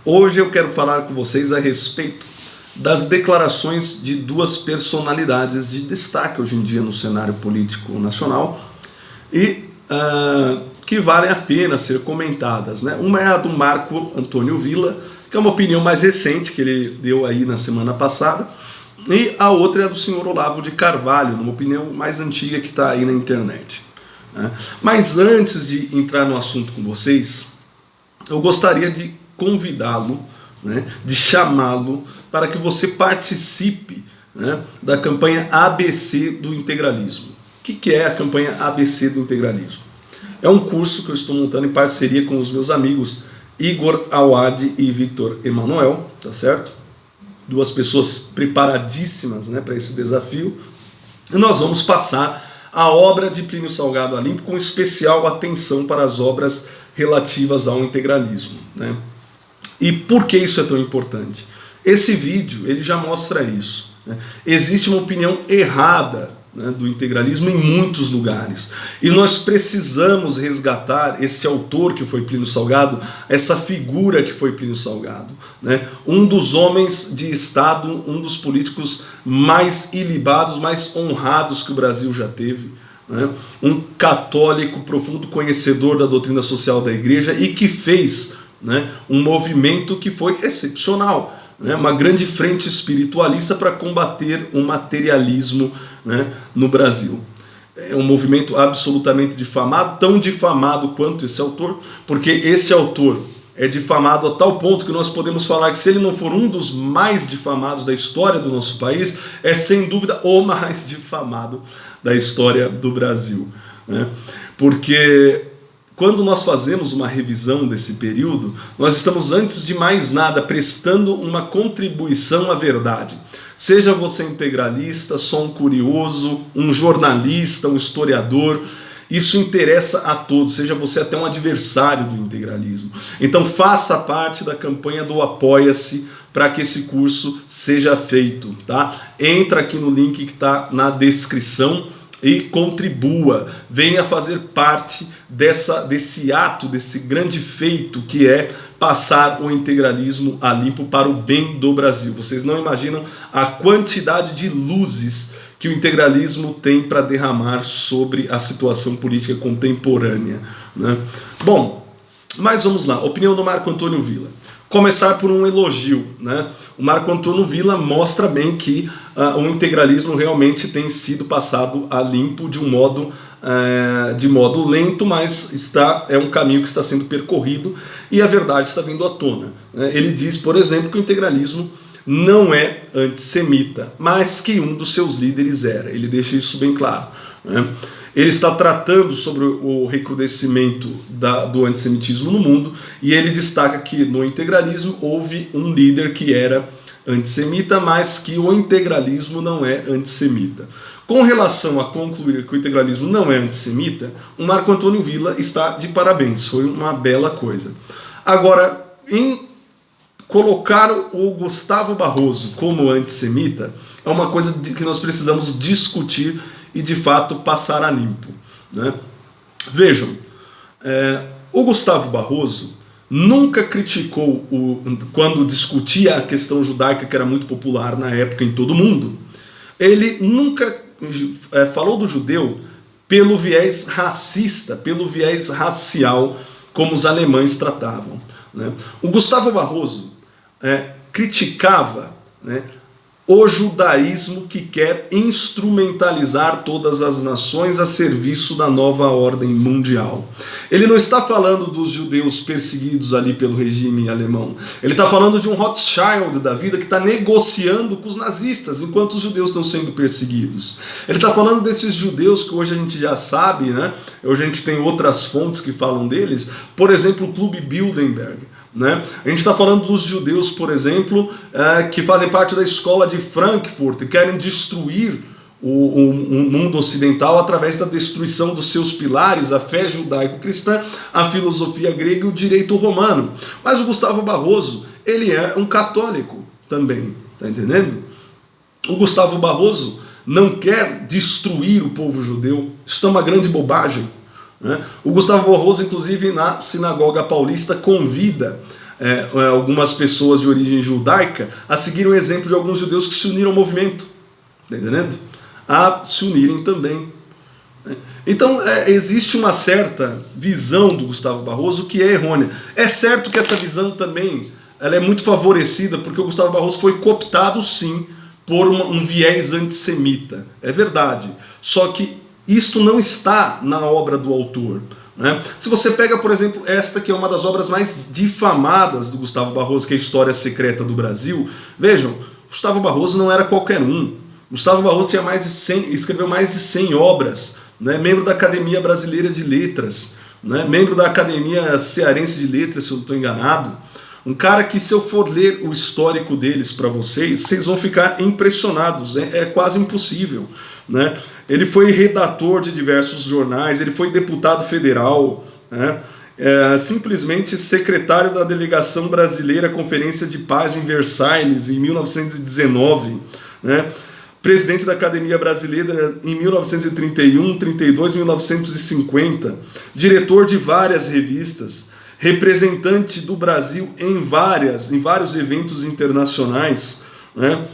Hoje eu quero falar com vocês a respeito das declarações de duas personalidades de destaque hoje em dia no cenário político nacional e que valem a pena ser comentadas, né? Uma é a do Marco Antônio Villa, que é uma opinião mais recente que ele deu aí na semana passada, e a outra é a do senhor Olavo de Carvalho, uma opinião mais antiga que está aí na internet, né? Mas antes de entrar no assunto com vocês, eu gostaria de convidá-lo, né, de chamá-lo para que você participe, né, da campanha ABC do integralismo. O que é a campanha ABC do integralismo? É um curso que eu estou montando em parceria com os meus amigos Igor Awad e Victor Emanuel, tá certo? Duas pessoas preparadíssimas, né, para esse desafio. E nós vamos passar a obra de Plínio Salgado a limpo, com especial atenção para as obras relativas ao integralismo, né? E por que isso é tão importante? Esse vídeo ele já mostra isso, né? Existe uma opinião errada, né, do integralismo em muitos lugares, e nós precisamos resgatar esse autor que foi Plínio Salgado, essa figura que foi Plínio Salgado, né? Um dos homens de Estado, um dos políticos mais ilibados, mais honrados que o Brasil já teve, né? Um católico profundo conhecedor da doutrina social da igreja e que fez, né, um movimento que foi excepcional, né? Uma grande frente espiritualista para combater o materialismo, né, no Brasil. É um movimento absolutamente difamado, tão difamado quanto esse autor, porque esse autor é difamado a tal ponto que nós podemos falar que se ele não for um dos mais difamados da história do nosso país, é sem dúvida o mais difamado da história do Brasil, né? Porque quando nós fazemos uma revisão desse período, nós estamos, antes de mais nada, prestando uma contribuição à verdade. Seja você integralista, só um curioso, um jornalista, um historiador, isso interessa a todos, seja você até um adversário do integralismo. Então faça parte da campanha do Apoia-se para que esse curso seja feito, tá? Entra aqui no link que está na descrição e contribua, venha fazer parte desse ato, desse grande feito que é passar o integralismo a limpo para o bem do Brasil. Vocês não imaginam a quantidade de luzes que o integralismo tem para derramar sobre a situação política contemporânea, né? Bom, mas vamos lá, opinião do Marco Antônio Villa. Começar por um elogio, né? O Marco Antônio Villa mostra bem que o integralismo realmente tem sido passado a limpo de modo lento, mas é um caminho que está sendo percorrido e a verdade está vindo à tona, né? Ele diz, por exemplo, que o integralismo não é antissemita, mas que um dos seus líderes era. Ele deixa isso bem claro, né? Ele está tratando sobre o recrudescimento do antissemitismo no mundo e ele destaca que no integralismo houve um líder que era antissemita, mas que o integralismo não é antissemita. Com relação a concluir que o integralismo não é antissemita, o Marco Antônio Villa está de parabéns, foi uma bela coisa. Agora, em colocar o Gustavo Barroso como antissemita é uma coisa que nós precisamos discutir e de fato passar a limpo, né? Vejam, o Gustavo Barroso nunca criticou, quando discutia a questão judaica, que era muito popular na época em todo o mundo, ele nunca falou do judeu pelo viés racista, pelo viés racial, como os alemães tratavam, né? O Gustavo Barroso criticava, né, o judaísmo que quer instrumentalizar todas as nações a serviço da nova ordem mundial. Ele não está falando dos judeus perseguidos ali pelo regime alemão. Ele está falando de um Rothschild da vida que está negociando com os nazistas enquanto os judeus estão sendo perseguidos. Ele está falando desses judeus que hoje a gente já sabe, né? Hoje a gente tem outras fontes que falam deles, por exemplo, o Clube Bilderberg, né? A gente está falando dos judeus, por exemplo, que fazem parte da escola de Frankfurt e querem destruir o mundo ocidental através da destruição dos seus pilares, a fé judaico-cristã, a filosofia grega e o direito romano. Mas o Gustavo Barroso, ele é um católico também, tá entendendo? O Gustavo Barroso não quer destruir o povo judeu, isso é uma grande bobagem, né? O Gustavo Barroso, inclusive, na Sinagoga Paulista, convida algumas pessoas de origem judaica a seguirem o exemplo de alguns judeus que se uniram ao movimento, tá entendendo? A se unirem também. Então existe uma certa visão do Gustavo Barroso que é errônea. É certo que essa visão também ela é muito favorecida porque o Gustavo Barroso foi cooptado sim por um viés antissemita. É verdade. Só que isto não está na obra do autor. Né? Se você pega, por exemplo, esta que é uma das obras mais difamadas do Gustavo Barroso, que é a História Secreta do Brasil, vejam, Gustavo Barroso não era qualquer um. Gustavo Barroso tinha escreveu mais de 100 obras, né? Membro da Academia Brasileira de Letras, né? Membro da Academia Cearense de Letras, se eu não estou enganado. Um cara que, se eu for ler o histórico deles para vocês, vocês vão ficar impressionados, é quase impossível, né? Ele foi redator de diversos jornais, ele foi deputado federal, né? Simplesmente secretário da Delegação Brasileira à Conferência de Paz em Versailles, em 1919, né? Presidente da Academia Brasileira em 1931, 32, 1950, diretor de várias revistas, representante do Brasil em vários eventos internacionais, né?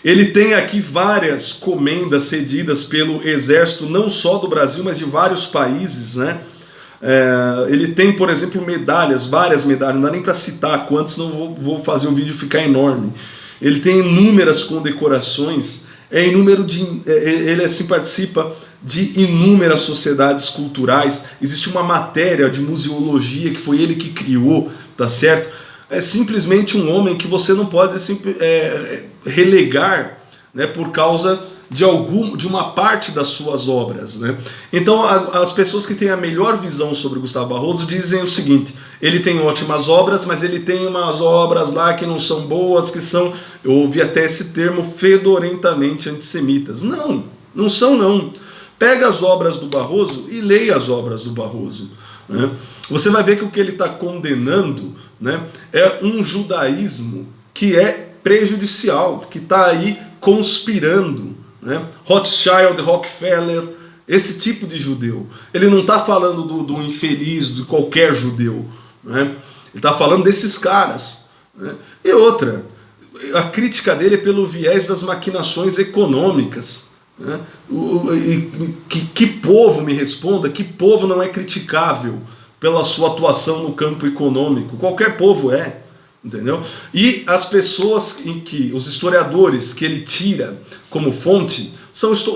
Ele tem aqui várias comendas cedidas pelo exército, não só do Brasil, mas de vários países, né? Ele tem, por exemplo, várias medalhas, não dá nem para citar quantas, não vou fazer um vídeo ficar enorme. Ele tem inúmeras condecorações, ele assim participa de inúmeras sociedades culturais. Existe uma matéria de museologia que foi ele que criou, tá certo? É simplesmente um homem que você não pode relegar, né, por causa de uma parte das suas obras, né? Então as pessoas que têm a melhor visão sobre Gustavo Barroso dizem o seguinte: ele tem ótimas obras, mas ele tem umas obras lá que não são boas, que são, eu ouvi até esse termo, fedorentamente antissemitas. Não são não. Pega as obras do Barroso e leia as obras do Barroso, né? Você vai ver que o que ele está condenando, né, é um judaísmo que é prejudicial, que está aí conspirando, né? Rothschild, Rockefeller, esse tipo de judeu. Ele não está falando do infeliz, de qualquer judeu, né? Ele está falando desses caras, né? E outra, a crítica dele é pelo viés das maquinações econômicas, né? Que povo, me responda, que povo não é criticável pela sua atuação no campo econômico? Qualquer povo é. Entendeu? E as pessoas os historiadores que ele tira como fonte,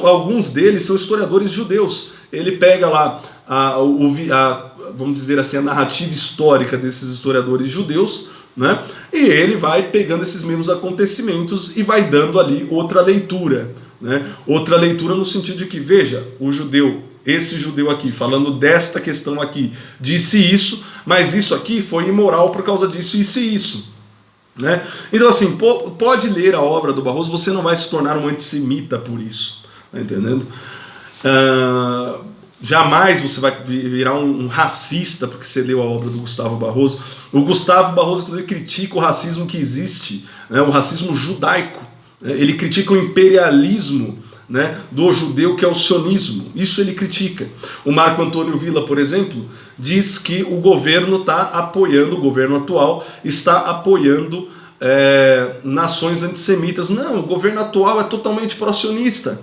alguns deles são historiadores judeus. Ele pega lá vamos dizer assim, a narrativa histórica desses historiadores judeus, né? E ele vai pegando esses mesmos acontecimentos e vai dando ali outra leitura, né? Outra leitura no sentido de que, veja, esse judeu aqui, falando desta questão aqui, disse isso, mas isso aqui foi imoral por causa disso, isso e isso, né? Então assim, pode ler a obra do Barroso, você não vai se tornar um antissemita por isso, tá entendendo? Jamais você vai virar um racista porque você leu a obra do Gustavo Barroso. O Gustavo Barroso, inclusive, critica o racismo que existe, né? O racismo judaico, né? Ele critica o imperialismo, né, do judeu, que é o sionismo. Isso ele critica. O Marco Antônio Villa, por exemplo, diz que o governo o governo atual está apoiando nações antissemitas. Não, o governo atual é totalmente pró-sionista,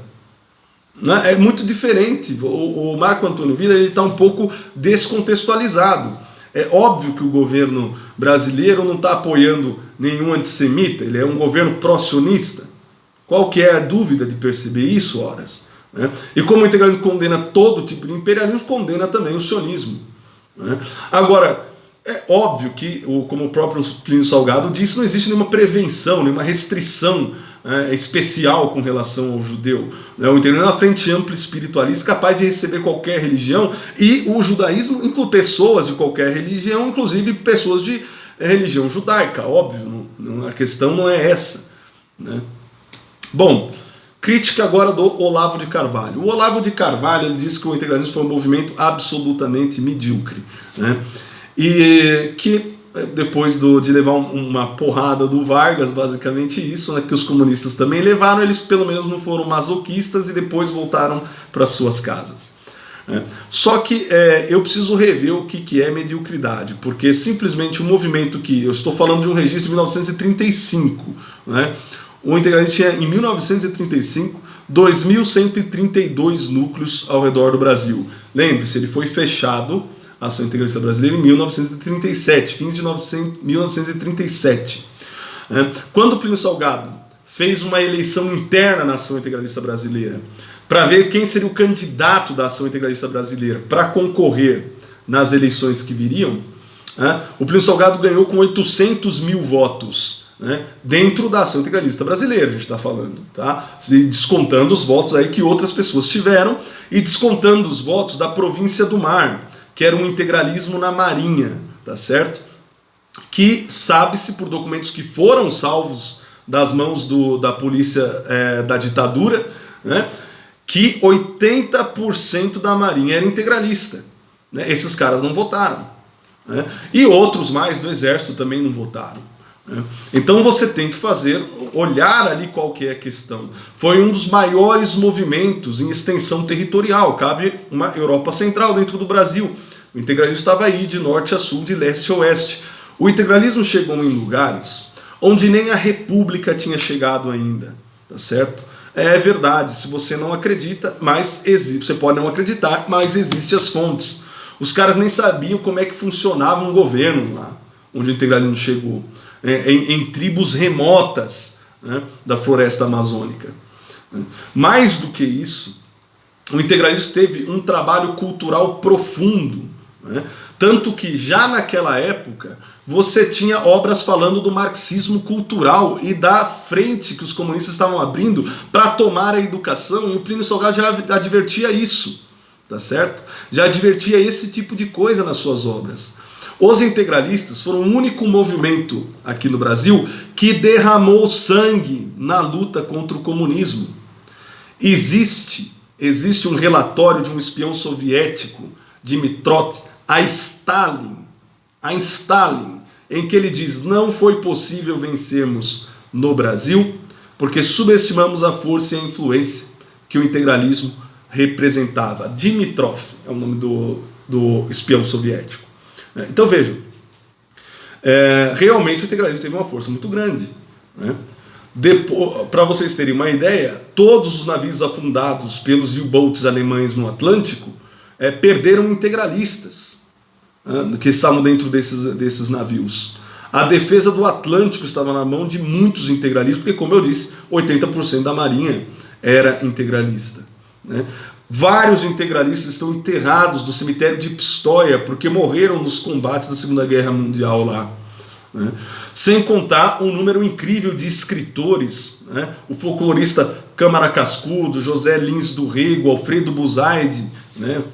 né? É muito diferente. O Marco Antônio Villa está um pouco descontextualizado. É óbvio que o governo brasileiro não está apoiando nenhum antissemita, ele é um governo pró-sionista. Qual que é a dúvida de perceber isso, horas? Né? E como o integralismo condena todo tipo de imperialismo, condena também o sionismo, né? Agora, é óbvio que, como o próprio Plínio Salgado disse, não existe nenhuma prevenção, nenhuma restrição especial com relação ao judeu, né? O integralismo é uma frente ampla espiritualista capaz de receber qualquer religião, e o judaísmo inclui pessoas de qualquer religião, inclusive pessoas de religião judaica, óbvio, a questão não é essa, né? Bom, crítica agora do Olavo de Carvalho. O Olavo de Carvalho, ele disse que o integralismo foi um movimento absolutamente medíocre, né? E que depois de levar uma porrada do Vargas, basicamente isso, né, que os comunistas também levaram, eles pelo menos não foram masoquistas e depois voltaram para suas casas. Só que eu preciso rever o que é mediocridade, porque simplesmente o movimento que eu estou falando de um registro de 1935, né? O integralismo tinha em 1935 2.132 núcleos ao redor do Brasil. Lembre-se, ele foi fechado, a Ação Integralista Brasileira, em 1937, fins de 1937. Quando Plínio Salgado fez uma eleição interna na Ação Integralista Brasileira, para ver quem seria o candidato da Ação Integralista Brasileira para concorrer nas eleições que viriam, o Plínio Salgado ganhou com 800 mil votos, dentro da Ação Integralista Brasileira, a gente está falando, tá? Descontando os votos aí que outras pessoas tiveram e descontando os votos da Província do Mar, que era um integralismo na Marinha, tá certo? Que sabe-se por documentos que foram salvos das mãos da polícia da ditadura, né, que 80% da Marinha era integralista. Esses caras não votaram. E outros mais do Exército também não votaram. Então você tem que olhar ali qual que é a questão. Foi um dos maiores movimentos em extensão territorial. Cabe uma Europa Central dentro do Brasil. O integralismo estava aí de norte a sul, de leste a oeste. O integralismo chegou em lugares onde nem a República tinha chegado ainda, tá certo? É verdade, se você não acredita, mas você pode não acreditar, mas existem as fontes. Os caras nem sabiam como é que funcionava um governo lá, onde o integralismo chegou, em tribos remotas, né, da floresta amazônica. Mais do que isso, o integralismo teve um trabalho cultural profundo, né? Tanto que já naquela época você tinha obras falando do marxismo cultural e da frente que os comunistas estavam abrindo para tomar a educação, e o Plínio Salgado já advertia isso, tá certo? Já advertia esse tipo de coisa nas suas obras. Os integralistas foram o único movimento aqui no Brasil que derramou sangue na luta contra o comunismo. Existe um relatório de um espião soviético, Dimitrov, a Stalin, em que ele diz: não foi possível vencermos no Brasil porque subestimamos a força e a influência que o integralismo representava. Dimitrov é o nome do espião soviético. Então vejam, realmente o integralismo teve uma força muito grande, né? Para vocês terem uma ideia, todos os navios afundados pelos U-boats alemães no Atlântico perderam integralistas, que estavam dentro desses navios. A defesa do Atlântico estava na mão de muitos integralistas, porque, como eu disse, 80% da marinha era integralista, né? Vários integralistas estão enterrados no cemitério de Pistoia, porque morreram nos combates da Segunda Guerra Mundial lá, né? Sem contar um número incrível de escritores, né? O folclorista Câmara Cascudo, José Lins do Rego, Alfredo Buzaide, né?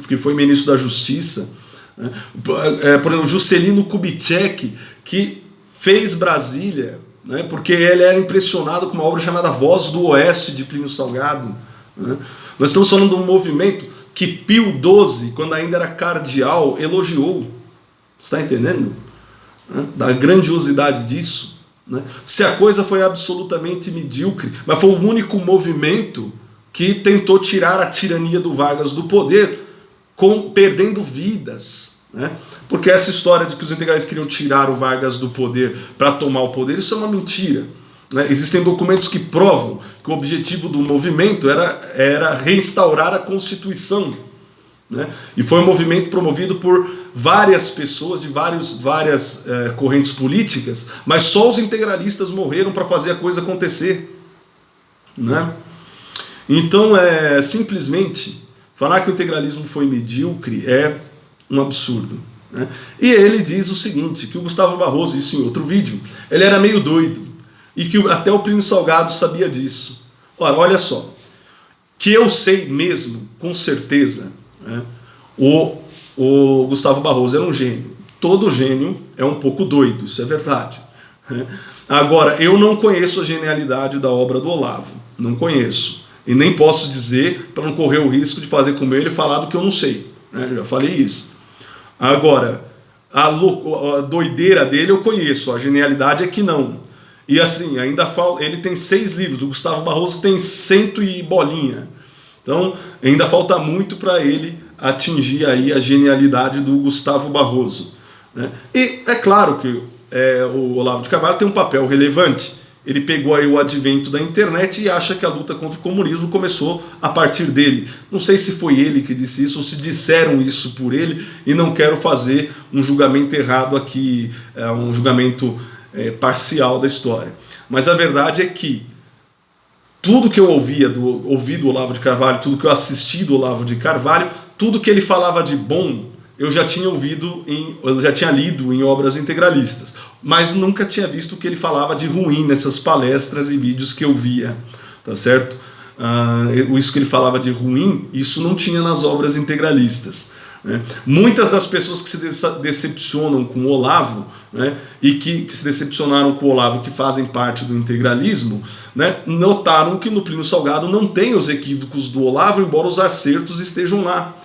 Que foi ministro da Justiça, né? Por exemplo, Juscelino Kubitschek, que fez Brasília, né? Porque ele era impressionado com uma obra chamada Voz do Oeste, de Plínio Salgado, né? Nós estamos falando de um movimento que Pio XII, quando ainda era cardeal, elogiou. Você está entendendo? Da grandiosidade disso, né? Se a coisa foi absolutamente medíocre, mas foi o único movimento que tentou tirar a tirania do Vargas do poder, perdendo vidas, né? Porque essa história de que os integralistas queriam tirar o Vargas do poder para tomar o poder, isso é uma mentira, né? Existem documentos que provam que o objetivo do movimento era restaurar a Constituição, né? E foi um movimento promovido por várias pessoas de várias correntes políticas, mas só os integralistas morreram para fazer a coisa acontecer, né? Então, simplesmente falar que o integralismo foi medíocre é um absurdo, né? E ele diz o seguinte, que o Gustavo Barroso, isso em outro vídeo, ele era meio doido, e que até o Plínio Salgado sabia disso. Ora, olha só, que eu sei mesmo, com certeza, né, o Gustavo Barroso era um gênio. Todo gênio é um pouco doido, isso é verdade, né? Agora, eu não conheço a genialidade da obra do Olavo, não conheço. E nem posso dizer, para não correr o risco de fazer como ele, falar do que eu não sei, né? Eu já falei isso. Agora, a doideira dele eu conheço, a genialidade é que não. E assim, ainda ele tem 6 livros, o Gustavo Barroso tem 100 e bolinha. Então, ainda falta muito para ele atingir aí a genialidade do Gustavo Barroso, né? E é claro que o Olavo de Carvalho tem um papel relevante. Ele pegou aí o advento da internet e acha que a luta contra o comunismo começou a partir dele. Não sei se foi ele que disse isso ou se disseram isso por ele, e não quero fazer um julgamento errado aqui, um julgamento parcial da história. Mas a verdade é que tudo que eu ouvi do Olavo de Carvalho, tudo que eu assisti do Olavo de Carvalho, tudo que ele falava de bom, eu já tinha eu já tinha lido em obras integralistas, mas nunca tinha visto o que ele falava de ruim nessas palestras e vídeos que eu via, tá certo? Isso que ele falava de ruim, isso não tinha nas obras integralistas, né? Muitas das pessoas que se decepcionam com o Olavo, né, e que se decepcionaram com o Olavo, que fazem parte do integralismo, né, notaram que no Plínio Salgado não tem os equívocos do Olavo, embora os acertos estejam lá.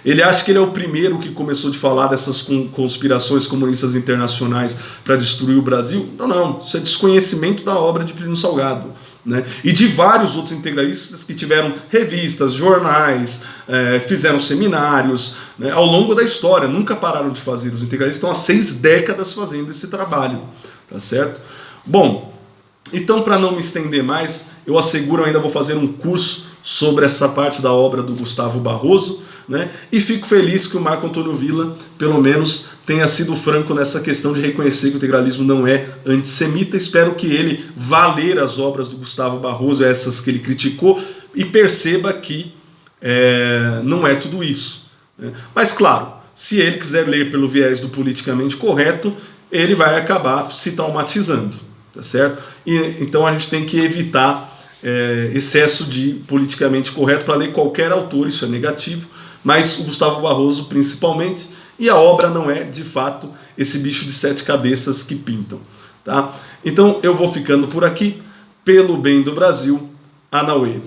Ele acha que ele é o primeiro que começou a falar dessas conspirações comunistas internacionais para destruir o Brasil. Não, isso é desconhecimento da obra de Plínio Salgado, né? E de vários outros integralistas que tiveram revistas, jornais, fizeram seminários, né, ao longo da história, nunca pararam de fazer. Os integralistas estão há 6 décadas fazendo esse trabalho, tá certo? Bom, então, para não me estender mais, eu asseguro, eu ainda vou fazer um curso sobre essa parte da obra do Gustavo Barroso, né? E fico feliz que o Marco Antônio Villa, pelo menos, tenha sido franco nessa questão de reconhecer que o integralismo não é antissemita. Espero que ele vá ler as obras do Gustavo Barroso, essas que ele criticou, e perceba que não é tudo isso, né? Mas, claro, se ele quiser ler pelo viés do politicamente correto, ele vai acabar se traumatizando, tá certo? E então a gente tem que evitar excesso de politicamente correto para ler qualquer autor, isso é negativo, mas o Gustavo Barroso principalmente, e a obra não é, de fato, esse bicho de 7 cabeças que pintam, tá? Então eu vou ficando por aqui, pelo bem do Brasil, Anauê.